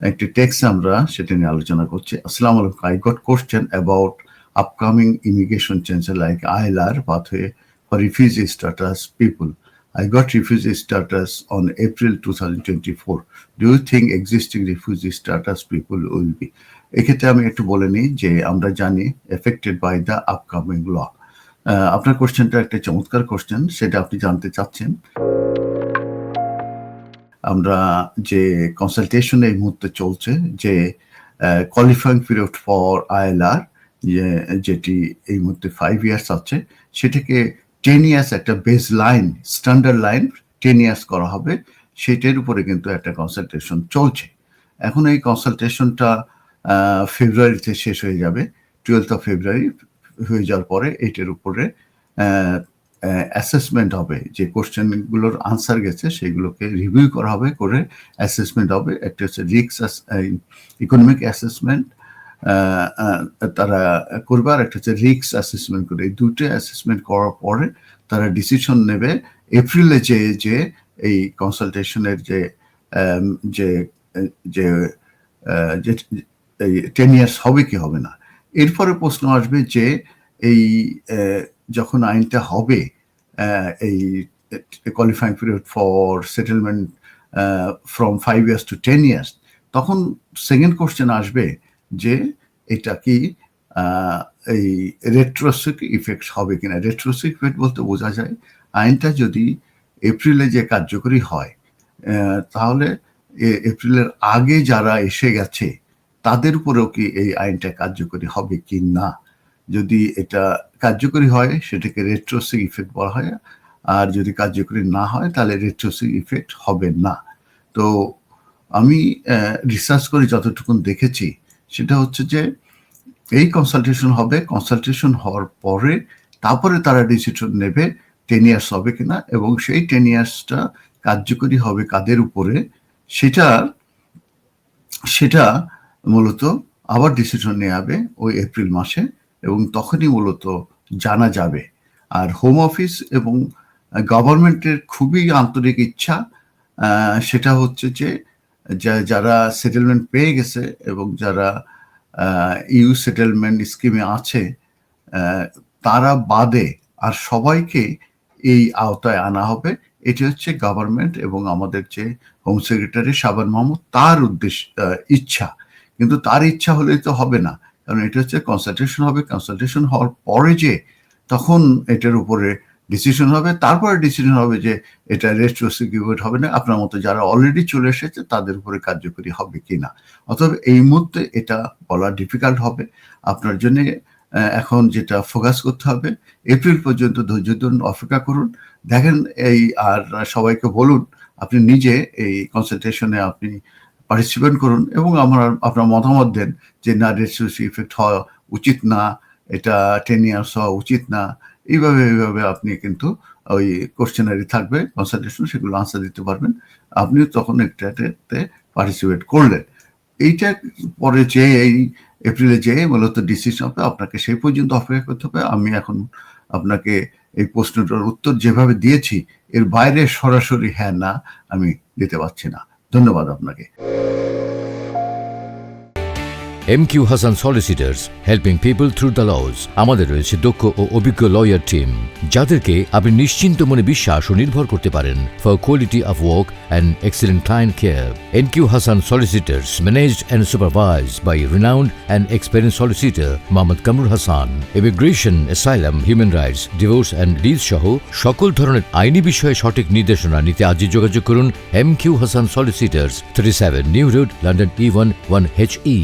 একটি টেক্সট আমরা সেটা নিয়ে আলোচনা করছি। আসসালামু আলাইকুম। I got question about upcoming immigration changes like ILR pathway for refugee status people. I got refugee status on April 2024. Do you think existing refugee status people will be? এক্ষেত্রে আমি একটু বলে নিই যে আমরা জানি affected by the upcoming law. আপনার কোশ্চেনটা একটা চমৎকার কোশ্চেন, সেটা আপনি জানতে চাচ্ছেন। আমরা যে কনসালটেশন এই মুহূর্তে চলছে, যে কোয়ালিফাইং পিরিয়ড ফর আইএলআর যেটি এই মুহূর্তে 5 ইয়ার্স আছে, সেটাকে 10 ইয়ার্স একটা base line, standard line 10 years করা হবে। সেটার উপরে কিন্তু একটা কনসালটেশন চলছে। এখন এই কনসালটেশনটা ফেব্রুয়ারিতে শেষ হয়ে যাবে। 12th of ফেব্রুয়ারি হয়ে যাওয়ার পরে এটার উপরে অ্যাসেসমেন্ট হবে। যে কোশ্চেনগুলোর আনসার গেছে সেগুলোকে রিভিউ করা হবে, করে অ্যাসেসমেন্ট হবে। একটা হচ্ছে ইকোনমিক অ্যাসেসমেন্ট তারা করবে, আর একটা হচ্ছে রিস্ক অ্যাসেসমেন্ট করে। এই দুটো অ্যাসেসমেন্ট করার পরে তারা ডিসিশন নেবে এপ্রিলে যে এই কনসালটেশনের যে 10 ইয়ার্স হবে কি হবে না। এরপরে প্রশ্ন আসবে যে এই যখন আইনটা হবে, এই qualifying period for settlement from 5 years to 10 years, তখন সেকেন্ড কোশ্চেন আসবে যে এটা কি এই রেট্রোস্পেক্টিভ ইফেক্ট হবে কিনা। রেট্রোস্পেক্টিভ ইফেক্ট বলতে বোঝা যায় আইনটা যদি এপ্রিলে যে কার্যকরী হয়, তাহলে এপ্রিলের আগে যারা এসে গেছে তাদের উপরেও কি এই আইনটা কার্যকরী হবে কি না। যদি এটা কার্যকরী হয় সেটাকে রেট্রোস্পেক্টিভ ইফেক্ট বলা হয়, আর যদি কার্যকরী না হয় তাহলে রেট্রোস্পেক্টিভ ইফেক্ট হবে না। তো আমি রিসার্চ করে যতটুকু দেখেছি সেটা হচ্ছে যে এই কনসালটেশন হবে, কনসালটেশন হওয়ার পরে তারপরে তারা ডিসিশন নেবে 10 ইয়ার্স হবে কিনা, এবং সেই 10 ইয়ার্সটা কার্যকরী হবে কাদের উপরে সেটা মূলত আবার ডিসিশন নেওয়া হবে ওই এপ্রিল মাসে, এবং তখনই মূলত জানা যাবে। আর হোম অফিস এবং গভর্নমেন্টের খুবই আন্তরিক ইচ্ছা সেটা হচ্ছে যে যারা সেটেলমেন্ট পেয়ে গেছে এবং যারা ইউ সেটেলমেন্ট স্কিমে আছে তারা বাদে আর সবাইকে এই আওতায় আনা হবে। এটি হচ্ছে গভর্নমেন্ট এবং আমাদের যে হোম সেক্রেটারি শাবান মাহমুদ তার ইচ্ছা। কিন্তু তার ইচ্ছা হলেই তো হবে না, কারণ এটা হচ্ছে কনসালটেশন হবে। কনসালটেশন হওয়ার পরে যে তখন এটার উপরে ডিসিশন হবে, তারপরে ডিসিশন হবে যে এটা রেট্রোস্পেক্টিভ হবে না, আপনার মতো যারা অলরেডি চলে এসেছে তাদের উপরে কার্যকরী হবে কিনা। অথবা এই মুহূর্তে এটা বলা ডিফিকাল্ট হবে। আপনার জন্য এখন যেটা ফোকাস করতে হবে, এপ্রিল পর্যন্ত ধৈর্য ধরুন, অপেক্ষা করুন, দেখেন এই, আর সবাইকে বলুন আপনি নিজে এই কনসালটেশনে আপনি পার্টিসিপেট করুন এবং আপনার মতামত দেন যে না, রেট্রোস্পেক্টিভ ইফেক্ট হওয়া উচিত না, এটা 10 ইয়ার্স হওয়া উচিত না। এইভাবে আপনি কিন্তু ওই কোশ্চেনারি থাকবে কনসালটেশন, সেগুলো আনসার দিতে পারবেন। আপনিও তখন একটাতে পার্টিসিপেট করলেন। এইটা পরে যে এই এপ্রিলে যে মূলত ডিসিশন হবে, আপনাকে সেই পর্যন্ত অপেক্ষা করতে হবে। আমি এখন আপনাকে এই প্রশ্নটার উত্তর যেভাবে দিয়েছি এর বাইরে সরাসরি হ্যাঁ না আমি দিতে পারছি না। ধন্যবাদ আপনাকে। MQ Hassan Solicitors, helping people through the laws. আমাদের রয়েছে দক্ষ ও অভিজ্ঞ লয়ার টিম, যাদেরকে আপনি নিশ্চিন্ত মনে বিশ্বাস ও নির্ভর করতে পারেন for quality of work and excellent client care. MQ Hassan Solicitors, managed and supervised by renowned and experienced solicitor Mohammad Kamrul Hassan. Immigration, asylum, human rights, divorce and lease সহ সকল ধরনের আইনি বিষয়ে সঠিক নির্দেশনা নিতে আজই যোগাযোগ করুন MQ Hassan Solicitors, 37 New Road, London E1 1HE.